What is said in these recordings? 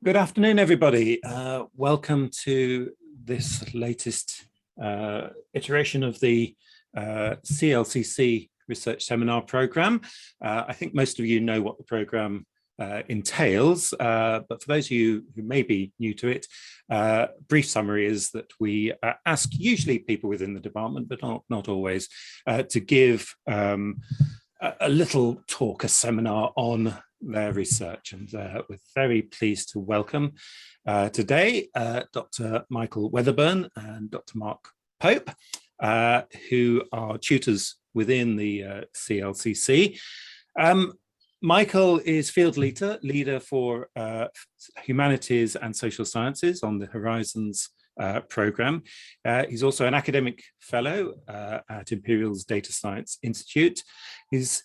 Good afternoon, everybody. Welcome to this latest iteration of the CLCC Research Seminar Programme. I think most of you know what the programme entails, but for those of you who may be new to it, brief summary is that we ask usually people within the department, but not always, to give a little talk, a seminar on their research, and we're very pleased to welcome today Dr. Michael Weatherburn and Dr. Mark Pope, who are tutors within the CLCC. Michael is field leader for humanities and social sciences on the Horizons programme. He's also an academic fellow at Imperial's Data Science Institute. His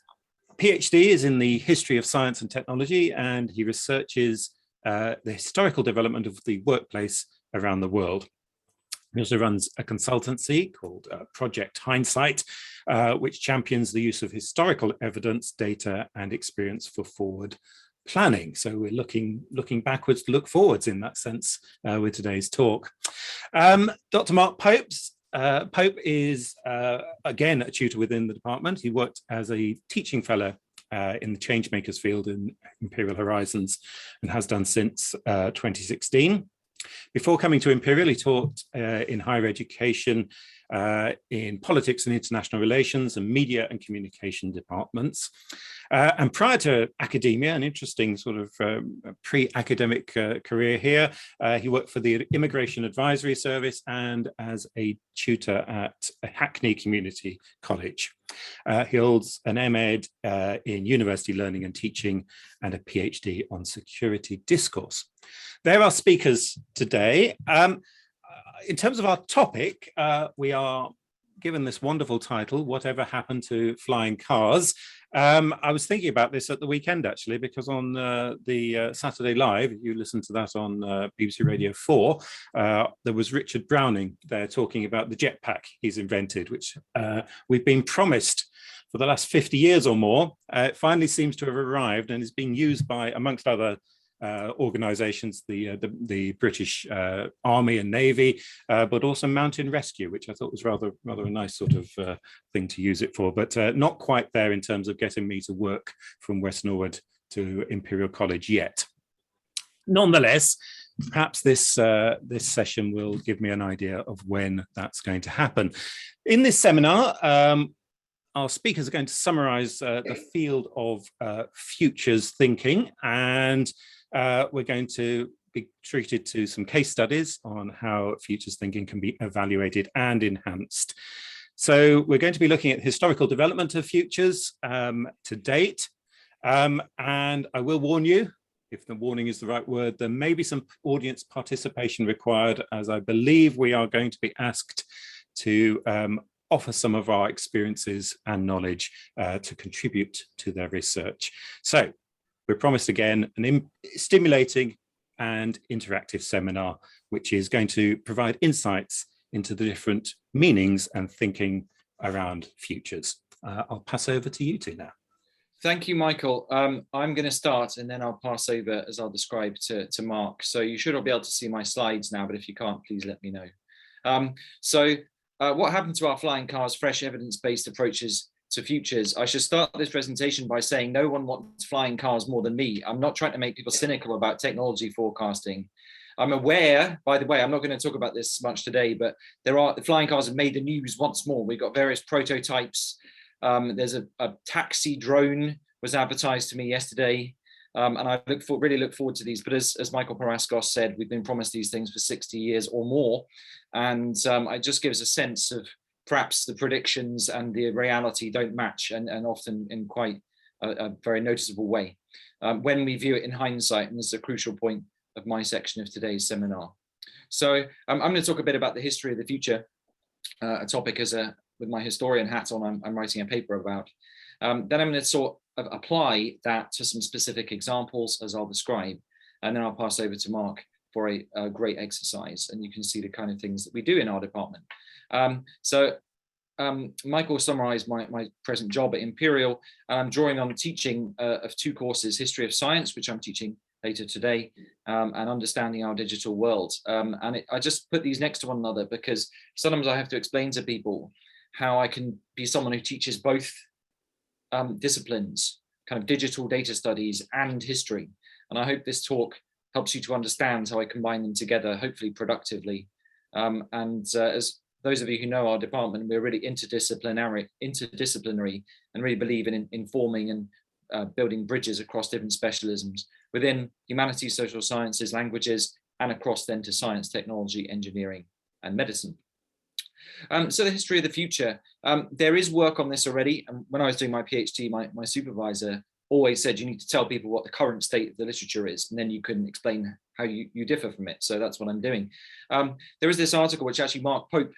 PhD is in the history of science and technology, and he researches the historical development of the workplace around the world. He also runs a consultancy called Project Hindsight, which champions the use of historical evidence, data, and experience for forward planning. So we're looking backwards to look forwards in that sense with today's talk. Dr. Mark Pope is, again, a tutor within the department. He worked as a teaching fellow in the changemakers field in Imperial Horizons and has done since 2016. Before coming to Imperial, he taught in higher education in politics and international relations and media and communication departments. And prior to academia, an interesting sort of pre-academic career here, he worked for the Immigration Advisory Service and as a tutor at Hackney Community College. He holds an MEd in University Learning and Teaching and a PhD on Security Discourse. There are speakers today. In terms of our topic, we are given this wonderful title, Whatever Happened to Flying Cars? I was thinking about this at the weekend, actually, because on the Saturday Live, you listened to that on BBC Radio 4, there was Richard Browning there talking about the jetpack he's invented, which we've been promised for the last 50 years or more. It finally seems to have arrived and is being used by, amongst other organizations, the British Army and Navy, but also Mountain Rescue, which I thought was rather a nice sort of thing to use it for, but not quite there in terms of getting me to work from West Norwood to Imperial College yet. Nonetheless, perhaps this session will give me an idea of when that's going to happen. In this seminar, our speakers are going to summarize the field of futures thinking, and we're going to be treated to some case studies on how futures thinking can be evaluated and enhanced. So we're going to be looking at historical development of futures to date. And I will warn you, if the warning is the right word, there may be some audience participation required, as I believe we are going to be asked to offer some of our experiences and knowledge to contribute to their research. So we're promised again an stimulating and interactive seminar, which is going to provide insights into the different meanings and thinking around futures. I'll pass over to you two now. Thank you, Michael. I'm going to start and then I'll pass over, as I'll describe, to Mark. So you should all be able to see my slides now, but if you can't, please let me know. What happened to our flying cars? Fresh evidence-based approaches to futures. I should start this presentation by saying no one wants flying cars more than me. I'm not trying to make people cynical about technology forecasting. I'm aware, by the way, I'm not going to talk about this much today, but the flying cars have made the news once more. We've got various prototypes. There's a taxi drone was advertised to me yesterday. And I really look forward to these. But as Michael Paraskos said, we've been promised these things for 60 years or more. And it just gives a sense of perhaps the predictions and the reality don't match, and often in quite a very noticeable way when we view it in hindsight. And this is a crucial point of my section of today's seminar. So I'm going to talk a bit about the history of the future, a topic with my historian hat on, I'm writing a paper about. Then I'm going to sort of apply that to some specific examples as I'll describe, and then I'll pass over to Mark for a great exercise, and you can see the kind of things that we do in our department. Michael summarized my present job at Imperial, and I'm drawing on teaching of two courses, History of Science, which I'm teaching later today, and understanding our digital world. I just put these next to one another because sometimes I have to explain to people how I can be someone who teaches both disciplines, kind of digital data studies and history. And I hope this talk helps you to understand how I combine them together, hopefully productively. As those of you who know our department, we're really interdisciplinary and really believe in informing and building bridges across different specialisms within humanities, social sciences, languages, and across then to science, technology, engineering, and medicine. So the history of the future, there is work on this already. And when I was doing my PhD, my supervisor always said, you need to tell people what the current state of the literature is, and then you can explain how you differ from it. So that's what I'm doing. There is this article, which actually Mark Pope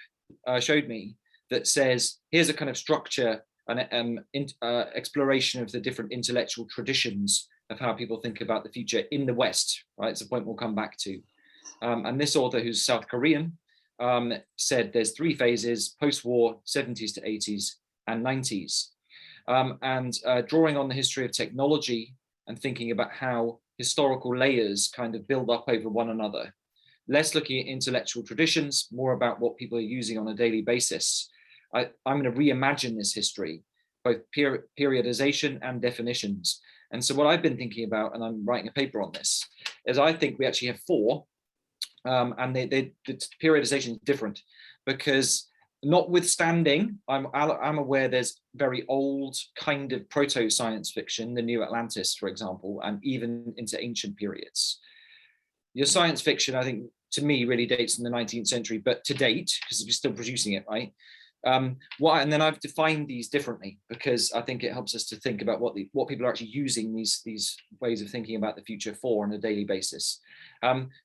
showed me, that says, here's a kind of structure and exploration of the different intellectual traditions of how people think about the future in the West, right? It's a point we'll come back to. And this author, who's South Korean, said there's 3 phases: post-war, 70s to 80s, and 90s. Drawing on the history of technology and thinking about how historical layers kind of build up over one another. Less looking at intellectual traditions, more about what people are using on a daily basis. I'm going to reimagine this history, both periodization and definitions. And so what I've been thinking about, and I'm writing a paper on this, is I think we actually have 4, and the periodization is different because, notwithstanding, I'm aware there's very old kind of proto-science fiction, the New Atlantis, for example, and even into ancient periods. Your science fiction, I think, to me, really dates from the 19th century, but to date, because we're still producing it, right? And then I've defined these differently because I think it helps us to think about what people are actually using these ways of thinking about the future for on a daily basis.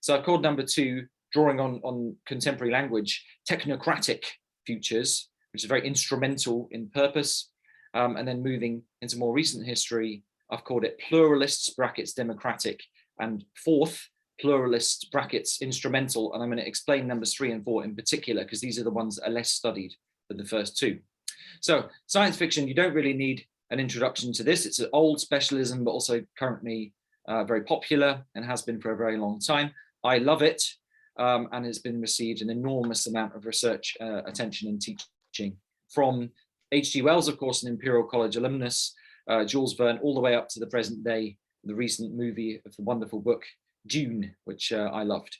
So I've called number 2, drawing on contemporary language, technocratic futures, which is very instrumental in purpose. And then moving into more recent history, I've called it pluralists brackets democratic, and 4th, pluralist brackets instrumental. And I'm going to explain numbers 3 and 4 in particular, because these are the ones that are less studied than the first 2. So science fiction, you don't really need an introduction to this. It's an old specialism, but also currently very popular and has been for a very long time. I love it, and has been received an enormous amount of research attention and teaching from H.G. Wells, of course, an Imperial College alumnus, Jules Verne, all the way up to the present day, the recent movie of the wonderful book Dune, which I loved.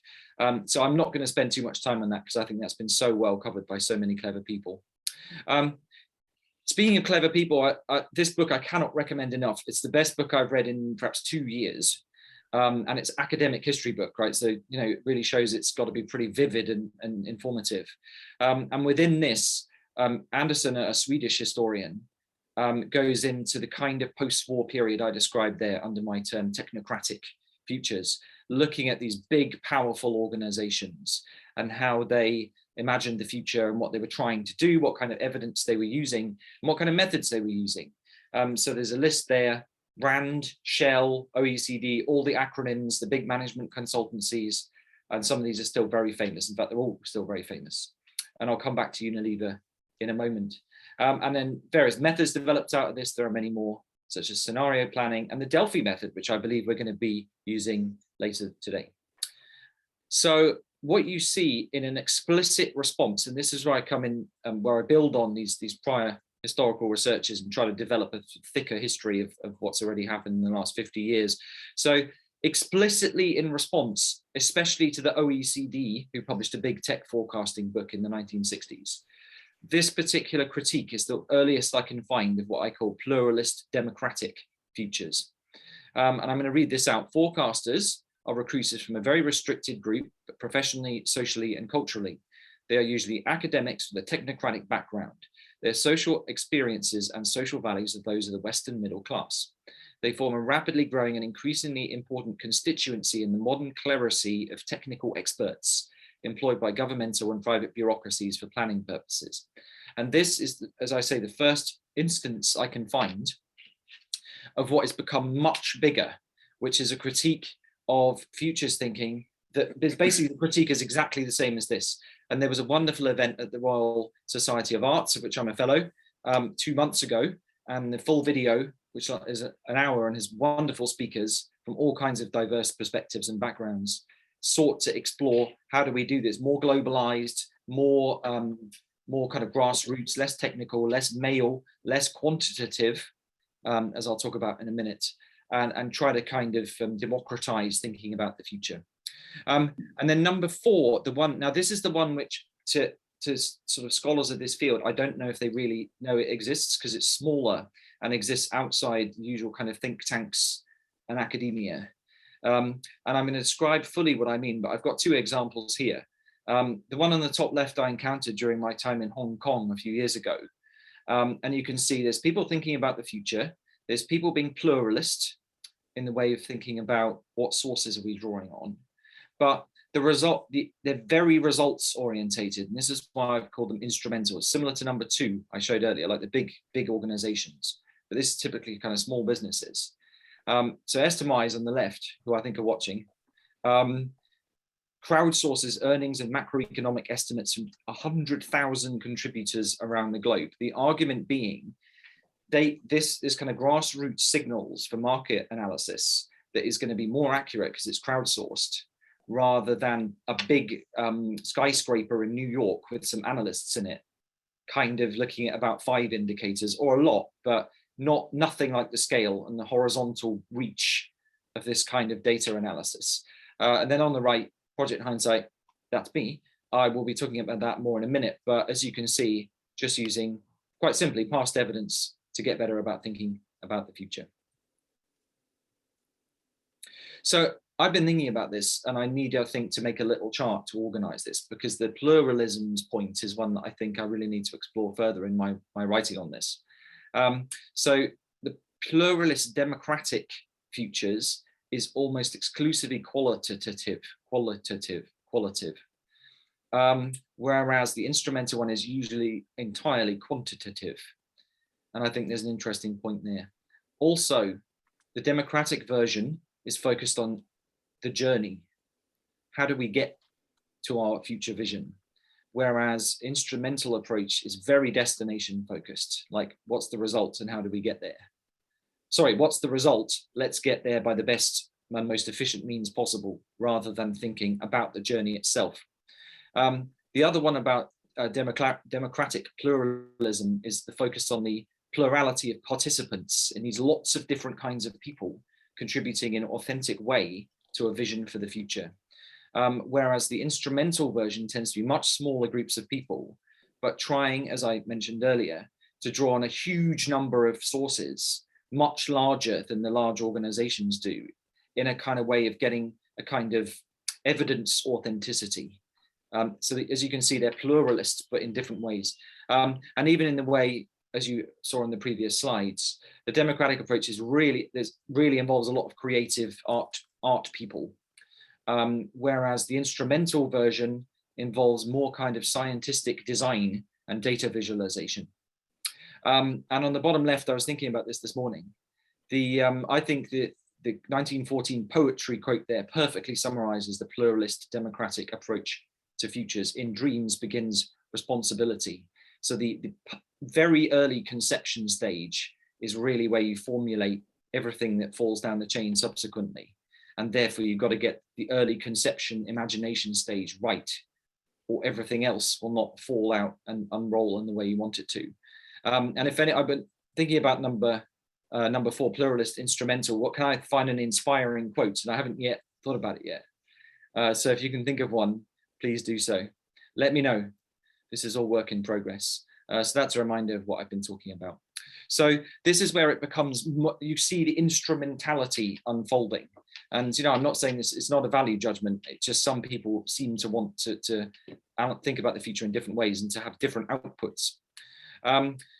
So I'm not going to spend too much time on that because I think that's been so well covered by so many clever people. Speaking of clever people, this book I cannot recommend enough. It's the best book I've read in perhaps 2 years. And it's academic history book, right? So, it really shows it's got to be pretty vivid and informative. And within this, Anderson, a Swedish historian, goes into the kind of post-war period I described there under my term technocratic futures, looking at these big, powerful organizations and how they imagined the future and what they were trying to do, what kind of evidence they were using, and what kind of methods they were using. So there's a list there: RAND, Shell, OECD, all the acronyms, the big management consultancies, and some of these are still very famous. In fact, they're all still very famous. And I'll come back to Unilever in a moment. And then various methods developed out of this. There are many more, such as scenario planning and the Delphi method, which I believe we're going to be using later today. So what you see in an explicit response, and this is where I come in, where I build on these prior historical researches and try to develop a thicker history of what's already happened in the last 50 years. So explicitly in response, especially to the OECD, who published a big tech forecasting book in the 1960s, this particular critique is the earliest I can find of what I call pluralist democratic futures. And I'm going to read this out. Forecasters are recruited from a very restricted group, but professionally, socially, and culturally. They are usually academics with a technocratic background. Their social experiences and social values are those of the Western middle class. They form a rapidly growing and increasingly important constituency in the modern clerisy of technical experts employed by governmental and private bureaucracies for planning purposes. And this is, as I say, the first instance I can find of what has become much bigger, which is a critique of futures thinking. That basically the critique is exactly the same as this. And there was a wonderful event at the Royal Society of Arts, of which I'm a fellow, 2 months ago, and the full video, which is an hour and has wonderful speakers, from all kinds of diverse perspectives and backgrounds, sought to explore how do we do this more globalized, more kind of grassroots, less technical, less male, less quantitative, as I'll talk about in a minute, and try to kind of democratize thinking about the future. And then number 4, now this is the one which to sort of scholars of this field, I don't know if they really know it exists because it's smaller and exists outside the usual kind of think tanks and academia. And I'm going to describe fully what I mean, but I've got 2 examples here. The one on the top left I encountered during my time in Hong Kong a few years ago. And you can see there's people thinking about the future. There's people being pluralist in the way of thinking about what sources are we drawing on. But the result, they're very results orientated. And this is why I've called them instrumental, similar to number 2 I showed earlier, like the big organizations. But this is typically kind of small businesses. So STMIs on the left, who I think are watching, crowdsources earnings and macroeconomic estimates from 100,000 contributors around the globe. The argument being, this is kind of grassroots signals for market analysis that is going to be more accurate because it's crowdsourced, rather than a big skyscraper in New York with some analysts in it, kind of looking at about 5 indicators, or a lot, but nothing like the scale and the horizontal reach of this kind of data analysis. And then on the right, Project Hindsight, that's me. I will be talking about that more in a minute, but as you can see, just using quite simply past evidence to get better about thinking about the future. So I've been thinking about this, and I need, I think, to make a little chart to organize this, because the pluralisms point is one that I think I really need to explore further in my writing on this. So the pluralist democratic futures is almost exclusively qualitative, whereas the instrumental one is usually entirely quantitative. And I think there's an interesting point there. Also, the democratic version is focused on the journey. How do we get to our future vision? Whereas instrumental approach is very destination focused, like what's the result and how do we get there? Sorry, what's the result? Let's get there by the best and most efficient means possible, rather than thinking about the journey itself. The other one about democratic pluralism is the focus on the plurality of participants in these lots of different kinds of people contributing in an authentic way to a vision for the future. Whereas the instrumental version tends to be much smaller groups of people, but trying, as I mentioned earlier, to draw on a huge number of sources, much larger than the large organizations do, in a kind of way of getting a kind of evidence authenticity. So as you can see, they're pluralists, but in different ways. And even in the way, as you saw in the previous slides, the democratic approach is really involves a lot of creative art people. Whereas the instrumental version involves more kind of scientific design and data visualization. And on the bottom left, I was thinking about this morning. I think the 1914 poetry quote there perfectly summarizes the pluralist democratic approach to futures. In dreams begins responsibility. So the very early conception stage is really where you formulate everything that falls down the chain subsequently. And therefore you've got to get the early conception imagination stage right, or everything else will not fall out and unroll in the way you want it to. And if any, I've been thinking about number 4, pluralist instrumental. What can I find an inspiring quote? And I haven't yet thought about it yet. So if you can think of one, please do so. Let me know. This is all work in progress. So that's a reminder of what I've been talking about. So this is where it becomes, you see the instrumentality unfolding. And, you know, I'm not saying this, it's not a value judgment. It's just some people seem to want to think about the future in different ways and to have different outputs.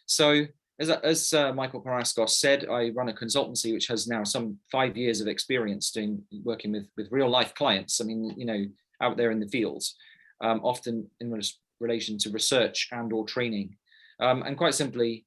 So as Michael Paraskos said, I run a consultancy which has now some 5 years of experience working with real life clients. I mean, you know, out there in the fields, often in relation to research and or training. And quite simply,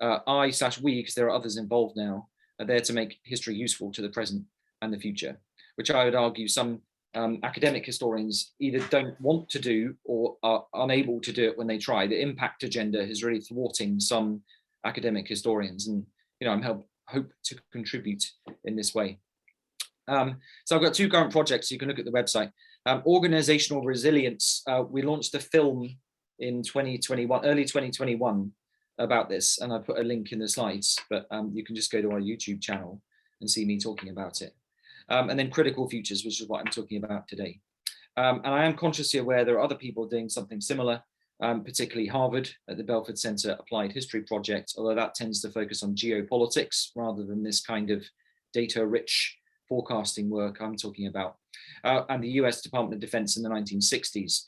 we, because there are others involved now, are there to make history useful to the present and the future, which I would argue some academic historians either don't want to do or are unable to do it when they try. The impact agenda is really thwarting some academic historians, and you know, I'm hope to contribute in this way. So I've got two current projects. You can look at the website. Organizational resilience. We launched a film in 2021, early 2021, about this, and I put a link in the slides, but you can just go to our YouTube channel and see me talking about it. And then critical futures, which is what I'm talking about today. And I am consciously aware there are other people doing something similar, particularly Harvard at the Belford Center Applied History Project, although that tends to focus on geopolitics rather than this kind of data-rich forecasting work I'm talking about. And the US Department of Defense in the 1960s,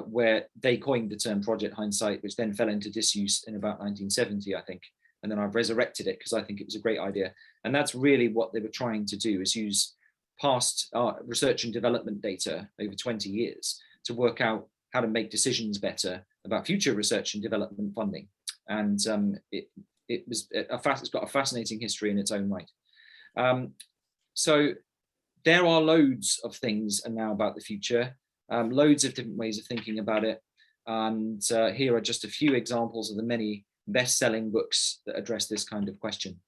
where they coined the term Project Hindsight, which then fell into disuse in about 1970, I think. And then I've resurrected it because I think it was a great idea. And that's really what they were trying to do, is use past research and development data over 20 years to work out how to make decisions better about future research and development funding. And it's got a fascinating history in its own right. So there are loads of things now about the future, loads of different ways of thinking about it. And here are just a few examples of the many best-selling books that address this kind of question.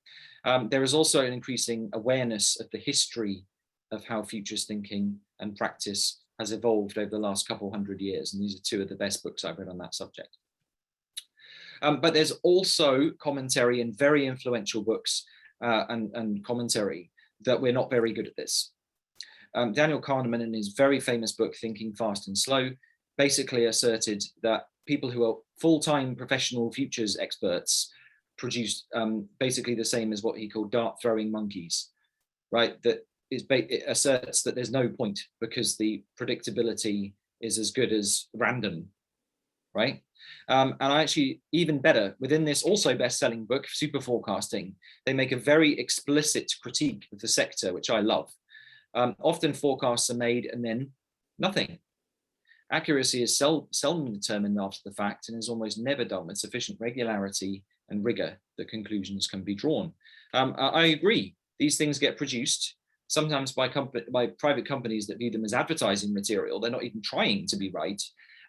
There is also an increasing awareness of the history of how futures thinking and practice has evolved over the last couple hundred years. And these are two of the best books I've read on that subject. But there's also commentary and very influential books and commentary that we're not very good at this. Daniel Kahneman, in his very famous book, Thinking Fast and Slow, basically asserted that people who are full-time professional futures experts produce basically the same as what he called dart-throwing monkeys, right? That it asserts that there's no point because the predictability is as good as random, right? And I actually, even better, within this also best-selling book, Super Forecasting, they make a very explicit critique of the sector, which I love. Often forecasts are made and then nothing. Accuracy is seldom determined after the fact and is almost never done with sufficient regularity and rigor that conclusions can be drawn. I agree, these things get produced sometimes by private companies that view them as advertising material. They're not even trying to be right.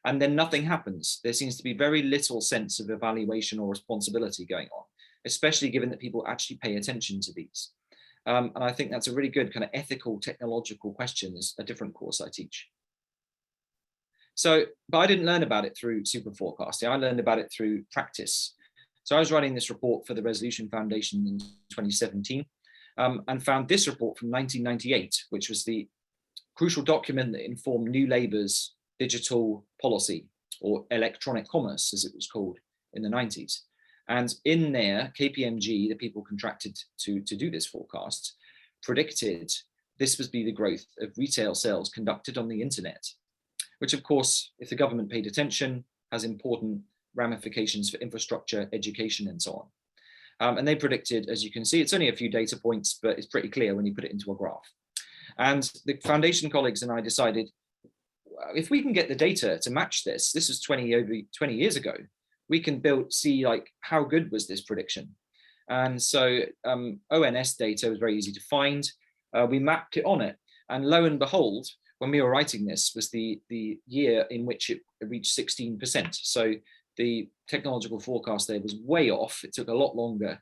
And then nothing happens. There seems to be very little sense of evaluation or responsibility going on, especially given that people actually pay attention to these. And I think that's a really good kind of ethical, technological question, is a different course I teach. So, but I didn't learn about it through super forecasting. I learned about it through practice. So I was writing this report for the Resolution Foundation in 2017 and found this report from 1998, which was the crucial document that informed New Labour's digital policy, or electronic commerce, as it was called in the 90s. And in there, KPMG, the people contracted to do this forecast, predicted this would be the growth of retail sales conducted on the internet, which of course, if the government paid attention, has important ramifications for infrastructure, education, and so on. And they predicted, as you can see, it's only a few data points, but it's pretty clear when you put it into a graph. And the foundation colleagues and I decided, if we can get the data to match this, this was 20 years ago, we can see like how good was this prediction. And so ONS data was very easy to find. We mapped it on it, and lo and behold, when we were writing this was the year in which it reached 16%. So the technological forecast there was way off. It took a lot longer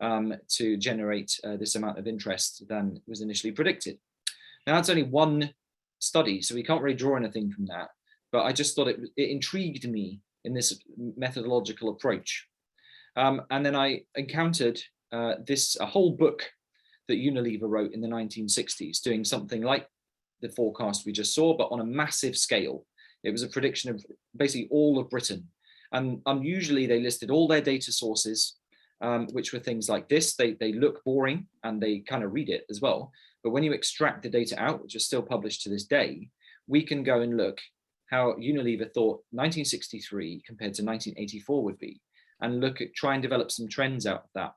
to generate this amount of interest than was initially predicted. Now that's only one study, so we can't really draw anything from that, but I just thought it intrigued me in this methodological approach. And then I encountered a whole book that Unilever wrote in the 1960s, doing something like the forecast we just saw, but on a massive scale. It was a prediction of basically all of Britain. And unusually they listed all their data sources, which were things like this. They look boring and they kind of read it as well. But when you extract the data out, which is still published to this day, we can go and look how Unilever thought 1963 compared to 1984 would be, and try and develop some trends out of that.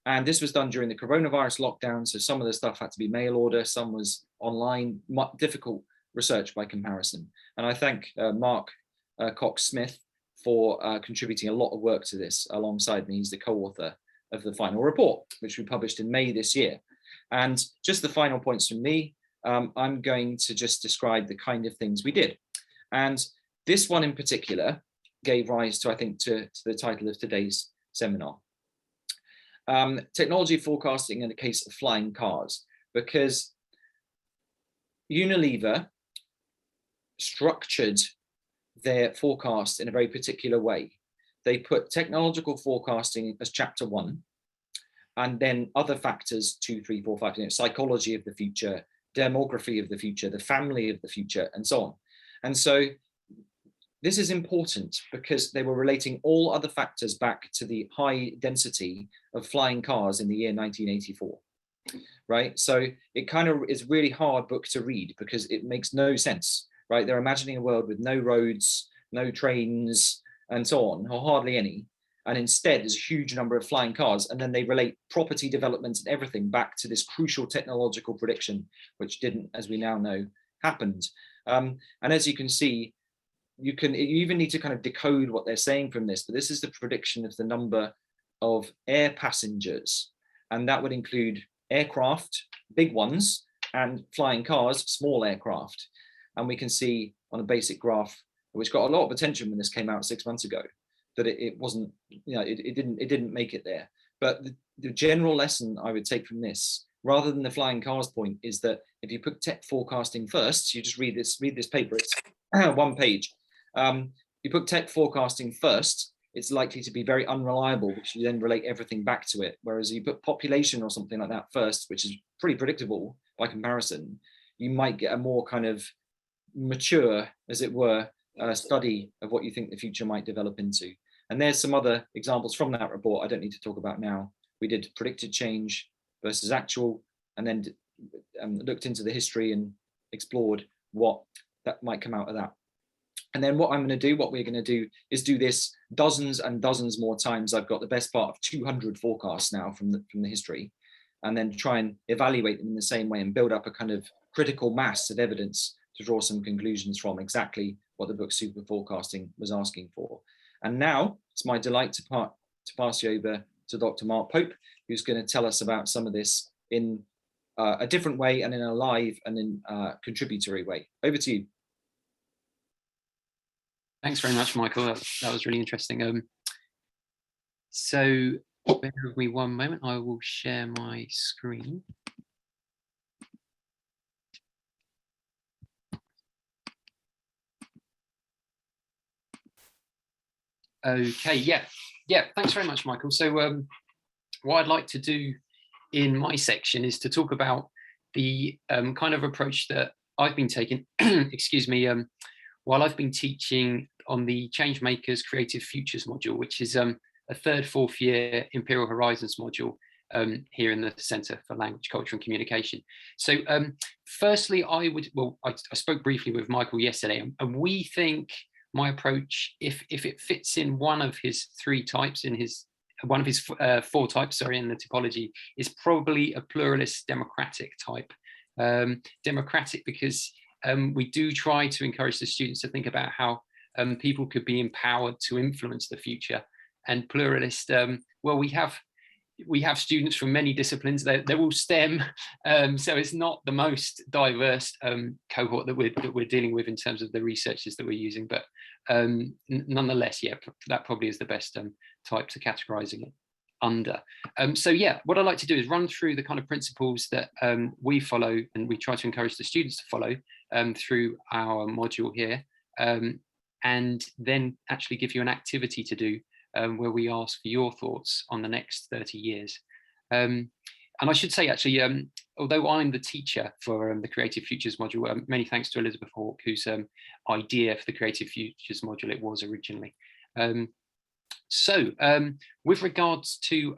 And this was done during the coronavirus lockdown. So some of the stuff had to be mail order, some was online, difficult research by comparison. And I thank Mark Cox-Smith for contributing a lot of work to this alongside me. He's the co-author of the final report, which we published in May this year. And just the final points from me, I'm going to just describe the kind of things we did. And this one in particular gave rise to, I think, to the title of today's seminar. Technology forecasting in the case of flying cars. because Unilever structured their forecast in a very particular way. They put technological forecasting as chapter 1, and then other factors 2, 3, 4, 5, psychology of the future, demography of the future, the family of the future, and so on. And so this is important because they were relating all other factors back to the high density of flying cars in the year 1984, right? So it kind of is really hard book to read because it makes no sense, right? They're imagining a world with no roads, no trains, and so on, or hardly any. And instead, there's a huge number of flying cars. And then they relate property development and everything back to this crucial technological prediction, which didn't, as we now know, happened. And as you can see, you even need to kind of decode what they're saying from this, but this is the prediction of the number of air passengers. And that would include aircraft, big ones, and flying cars, small aircraft. And we can see on a basic graph, which got a lot of attention when this came out 6 months ago, that it wasn't, it didn't make it there. But the general lesson I would take from this, rather than the flying cars point, is that if you put tech forecasting first, you just read this paper, it's 1 page. You put tech forecasting first, it's likely to be very unreliable because you then relate everything back to it. Whereas you put population or something like that first, which is pretty predictable by comparison, you might get a more kind of mature, as it were, study of what you think the future might develop into. And there's some other examples from that report I don't need to talk about now. We did predicted change versus actual, and then looked into the history and explored what that might come out of that. And then what we're going to do is do this dozens and dozens more times. I've got the best part of 200 forecasts now from the history, and then try and evaluate them in the same way and build up a kind of critical mass of evidence to draw some conclusions from exactly what the book Super Forecasting was asking for. And now it's my delight to pass you over to Dr. Mark Pope, who's going to tell us about some of this in a different way and in a live and in a contributory way. Over to you. Thanks very much, Michael. That was really interesting. So bear with me one moment. I will share my screen. Okay, yeah, thanks very much, Michael. So what I'd like to do in my section is to talk about the kind of approach that I've been taking, excuse me, while I've been teaching on the Changemakers Creative Futures module, which is a 3rd, 4th year Imperial Horizons module here in the Centre for Language, Culture and Communication. So firstly, I spoke briefly with Michael yesterday, and we think my approach, if it fits in one of his 3 types, in one of his 4 types, sorry, in the typology, is probably a pluralist democratic type. Democratic because we do try to encourage the students to think about how people could be empowered to influence the future. And pluralist, well, we have students from many disciplines. They're all STEM, so it's not the most diverse cohort that we're dealing with in terms of the researchers that we're using. But nonetheless, yeah, that probably is the best type to categorizing it under. So yeah, what I'd like to do is run through the kind of principles that we follow and we try to encourage the students to follow through our module here, and then actually give you an activity to do where we ask for your thoughts on the next 30 years. And I should say, actually, although I'm the teacher for the Creative Futures module, many thanks to Elizabeth Hawke, whose idea for the Creative Futures module it was originally. So with regards to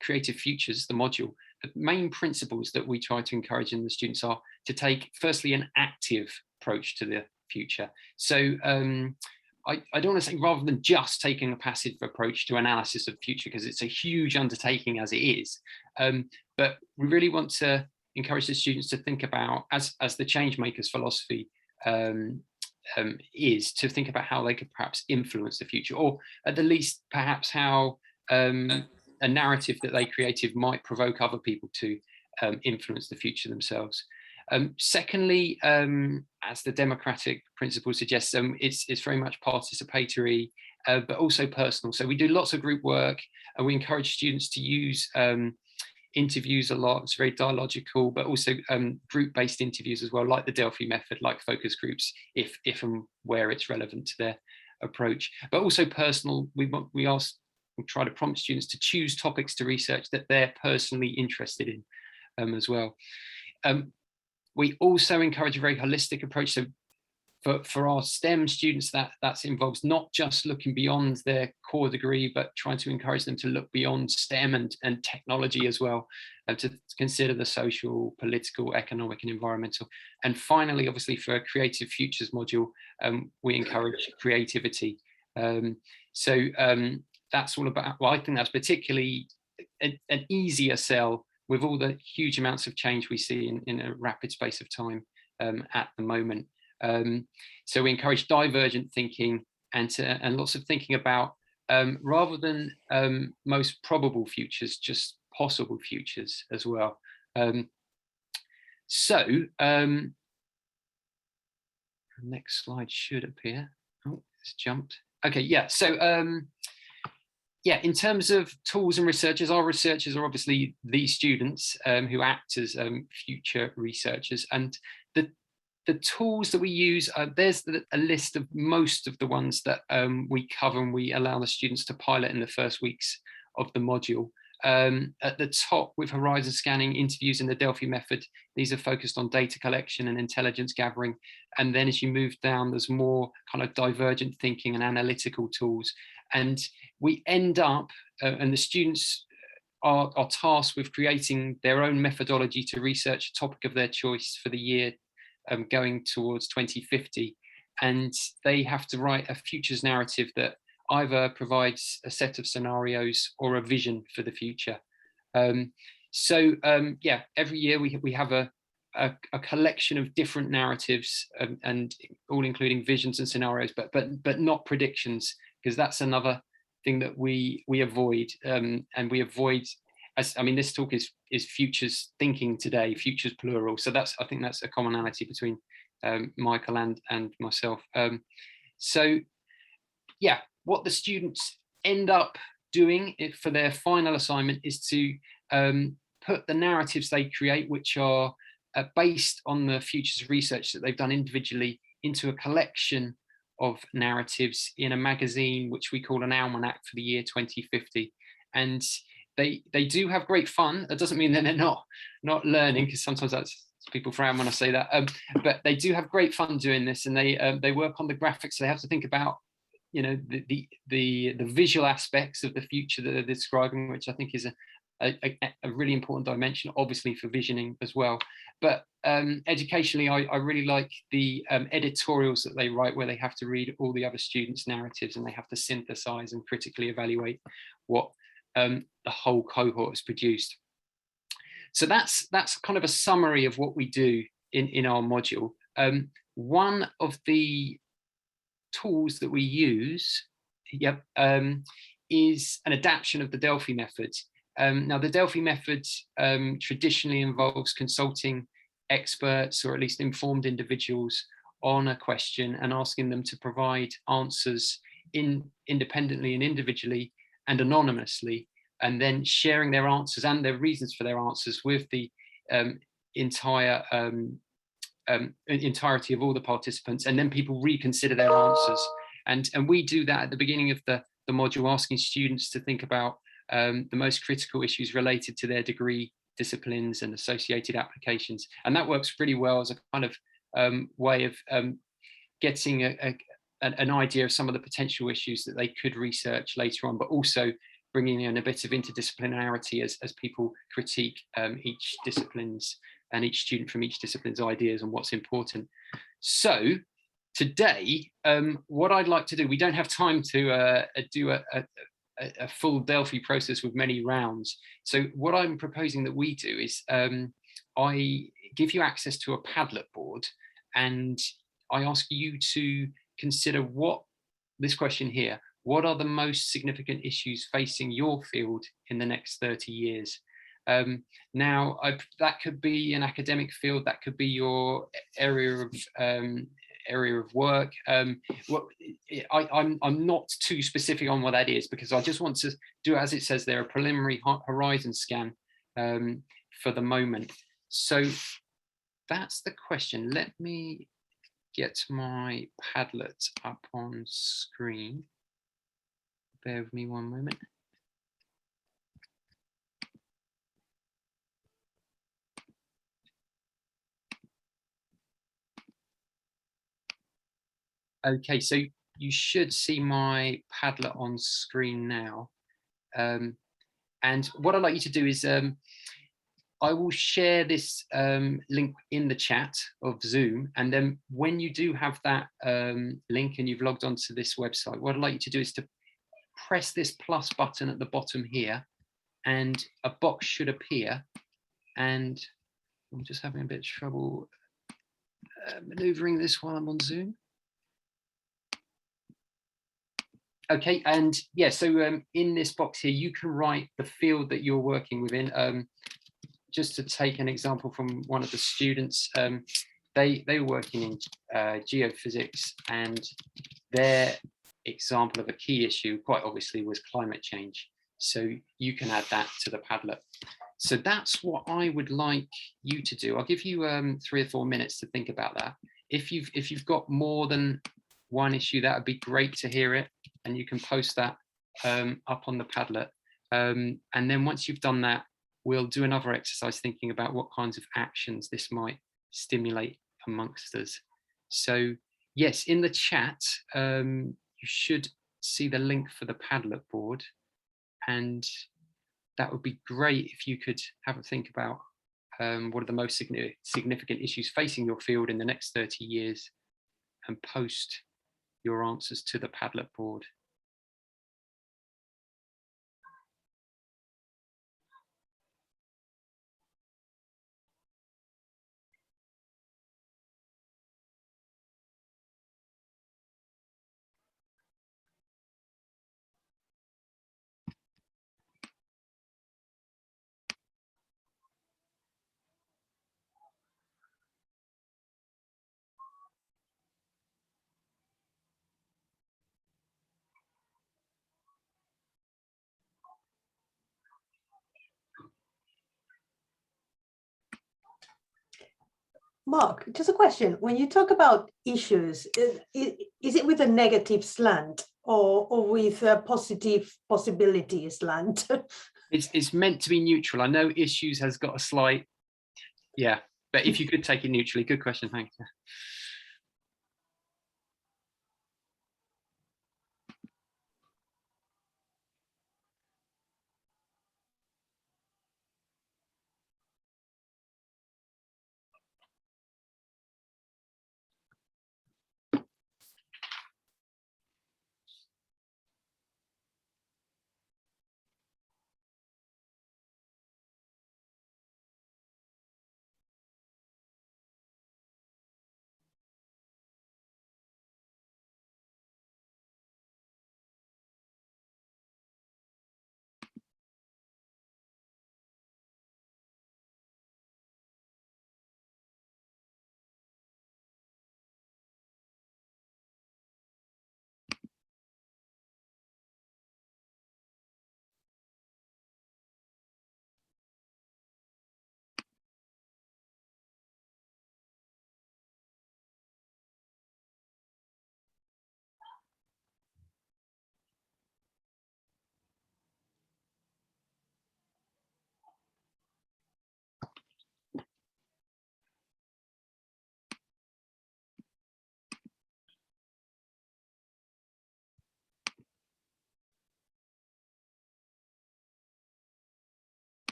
Creative Futures, the module, the main principles that we try to encourage in the students are to take, firstly, an active approach to the future. So I don't want to say rather than just taking a passive approach to analysis of the future, because it's a huge undertaking as it is. But we really want to encourage the students to think about, as the Changemakers philosophy is, to think about how they could perhaps influence the future, or at the least perhaps how a narrative that they created might provoke other people to influence the future themselves. Secondly, as the democratic principle suggests, it's very much participatory, but also personal. So we do lots of group work, and we encourage students to use interviews a lot. It's very dialogical, but also group-based interviews as well, like the Delphi method, like focus groups, if and where it's relevant to their approach. But also personal. We try to prompt students to choose topics to research that they're personally interested in as well. We also encourage a very holistic approach. So for our STEM students, that involves not just looking beyond their core degree, but trying to encourage them to look beyond STEM and technology as well, to consider the social, political, economic, and environmental. And finally, obviously, for a Creative Futures module, we encourage creativity. That's all about, well, I think that's particularly an easier sell with all the huge amounts of change we see in a rapid space of time at the moment. So we encourage divergent thinking and lots of thinking about, rather than most probable futures, just possible futures as well. Next slide should appear. Oh, it's jumped. Okay, yeah. So yeah, in terms of tools and researchers, our researchers are obviously these students who act as future researchers, and the tools that we use, there's a list of most of the ones that we cover and we allow the students to pilot in the first weeks of the module. At the top, with horizon scanning, interviews, and the Delphi method, these are focused on data collection and intelligence gathering. And then as you move down, there's more kind of divergent thinking and analytical tools. And we end up, and the students are tasked with creating their own methodology to research a topic of their choice for the year going towards 2050. And they have to write a futures narrative that either provides a set of scenarios or a vision for the future. Yeah, every year we have a collection of different narratives, and all including visions and scenarios, but not predictions, because that's another thing that we avoid, and we avoid. This talk is futures thinking today, futures plural. So I think that's a commonality between Michael and myself. Yeah, what the students end up doing for their final assignment is to put the narratives they create, which are based on the futures research that they've done individually, into a collection of narratives in a magazine which we call an ALMANAC for the year 2050. And they do have great fun. That doesn't mean that they're not learning, because sometimes that's, people frown when I say that. But they do have great fun doing this, and they work on the graphics. So they have to think about, you know, the visual aspects of the future that they're describing, which I think is a really important dimension, obviously, for visioning as well. But educationally, I really like the editorials that they write, where they have to read all the other students' narratives and they have to synthesize and critically evaluate what the whole cohort has produced. So that's kind of a summary of what we do in our module. One of the tools that we use is an adaptation of the Delphi method. Now, the Delphi method traditionally involves consulting experts, or at least informed individuals, on a question and asking them to provide answers independently and individually and anonymously, and then sharing their answers and their reasons for their answers with the entirety of all the participants, and then people reconsider their answers. And we do that at the beginning of the module, asking students to think about the most critical issues related to their degree disciplines and associated applications. And that works pretty well as a kind of way of getting an idea of some of the potential issues that they could research later on, but also bringing in a bit of interdisciplinarity as people critique each discipline's and each student from each discipline's ideas on what's important. So today, what I'd like to do, we don't have time to do a full Delphi process with many rounds. So what I'm proposing that we do is I give you access to a Padlet board, and I ask you to consider this question here: what are the most significant issues facing your field in the next 30 years? Now, that could be an academic field, that could be your area of work. I'm not too specific on what that is, because I just want to do, as it says there, a preliminary horizon scan for the moment. So that's the question. Let me get my Padlet up on screen. Bear with me one moment. Okay, so you should see my Padlet on screen now. And what I'd like you to do is I will share this link in the chat of Zoom. And then when you do have that link and you've logged onto this website, what I'd like you to do is to press this plus button at the bottom here, and a box should appear. And I'm just having a bit of trouble maneuvering this while I'm on Zoom. Okay, and yeah, so in this box here, you can write the field that you're working within. Just to take an example from one of the students, they were working in geophysics, and their example of a key issue, quite obviously, was climate change. So you can add that to the Padlet. So that's what I would like you to do. I'll give you 3 or 4 minutes to think about that. If you've got more than one issue, that would be great to hear it, and you can post that up on the Padlet. And then once you've done that, we'll do another exercise thinking about what kinds of actions this might stimulate amongst us. So yes, in the chat, you should see the link for the Padlet board, and that would be great if you could have a think about what are the most significant issues facing your field in the next 30 years, and post your answers to the Padlet board. Mark, just a question. When you talk about issues, is it with a negative slant or with a positive possibility slant? It's meant to be neutral. I know issues has got a slight, yeah, but if you could take it neutrally, good question, thanks.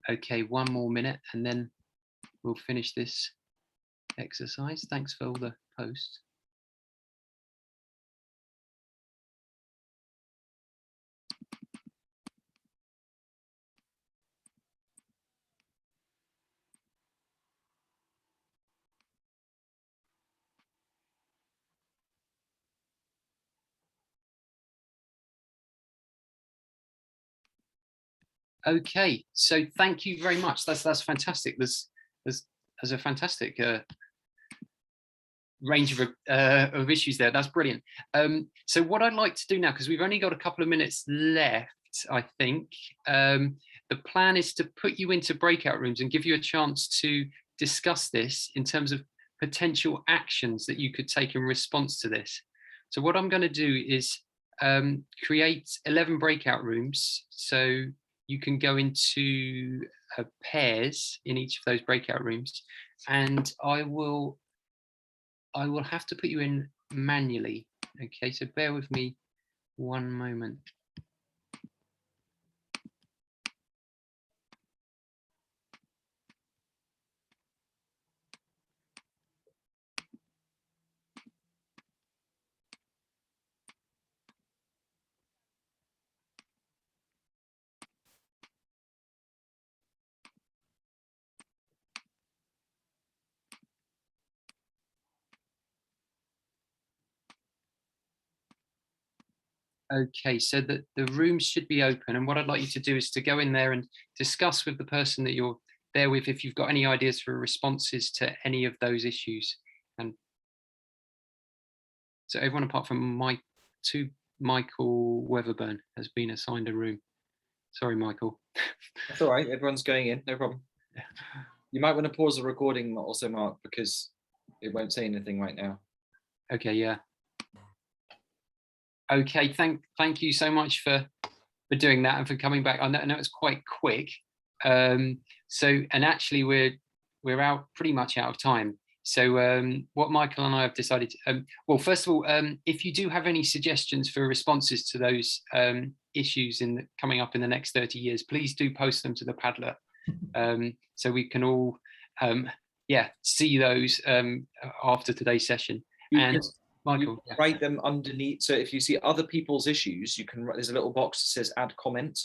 Okay, 1 more minute and then we'll finish this exercise. Thanks for all the posts. Okay, so thank you very much. That's fantastic. There's a fantastic range of issues there. That's brilliant. So what I'd like to do now, because we've only got a couple of minutes left, I think, the plan is to put you into breakout rooms and give you a chance to discuss this in terms of potential actions that you could take in response to this. So what I'm going to do is create 11 breakout rooms, so you can go into pairs in each of those breakout rooms, and I will have to put you in manually. Okay, so bear with me one moment. Okay, so the rooms should be open, and what I'd like you to do is to go in there and discuss with the person that you're there with if you've got any ideas for responses to any of those issues. And so everyone apart from Michael Weatherburn has been assigned a room. Sorry, Michael. That's all right. Everyone's going in. No problem. You might want to pause the recording also, Mark, because it won't say anything right now. Okay, yeah. Okay, thank you so much for doing that and for coming back. I know it's quite quick. So, and actually we're out pretty much out of time. So what Michael and I have decided to, well, first of all, if you do have any suggestions for responses to those issues coming up in the next 30 years, please do post them to the Padlet, so we can all see those after today's session. And Michael, write them underneath. So if you see other people's issues, you can. There's a little box that says add comment.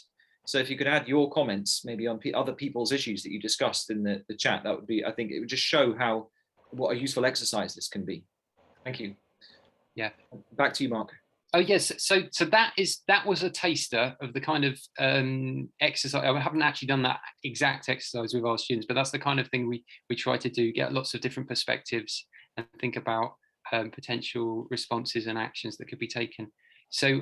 So if you could add your comments, maybe on other people's issues that you discussed in the chat, that would be. I think it would just show what a useful exercise this can be. Thank you. Yeah. Back to you, Mark. Oh yes. So that was a taster of the kind of exercise. I haven't actually done that exact exercise with our students, but that's the kind of thing we try to do. Get lots of different perspectives and think about potential responses and actions that could be taken. So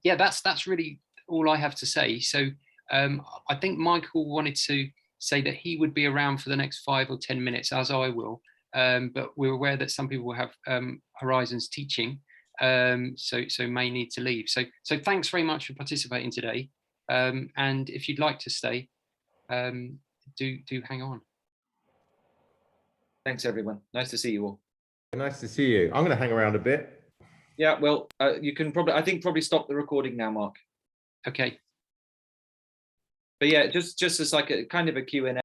yeah, that's really all I have to say. So I think Michael wanted to say that he would be around for the next 5 or 10 minutes, as I will, but we're aware that some people have Horizons teaching, so may need to leave. So thanks very much for participating today, and if you'd like to stay, do hang on. Thanks everyone, nice to see you all. Nice to see you. I'm going to hang around a bit. Yeah, well, you can probably stop the recording now, Mark. Okay. But yeah, just as like a kind of a Q&A.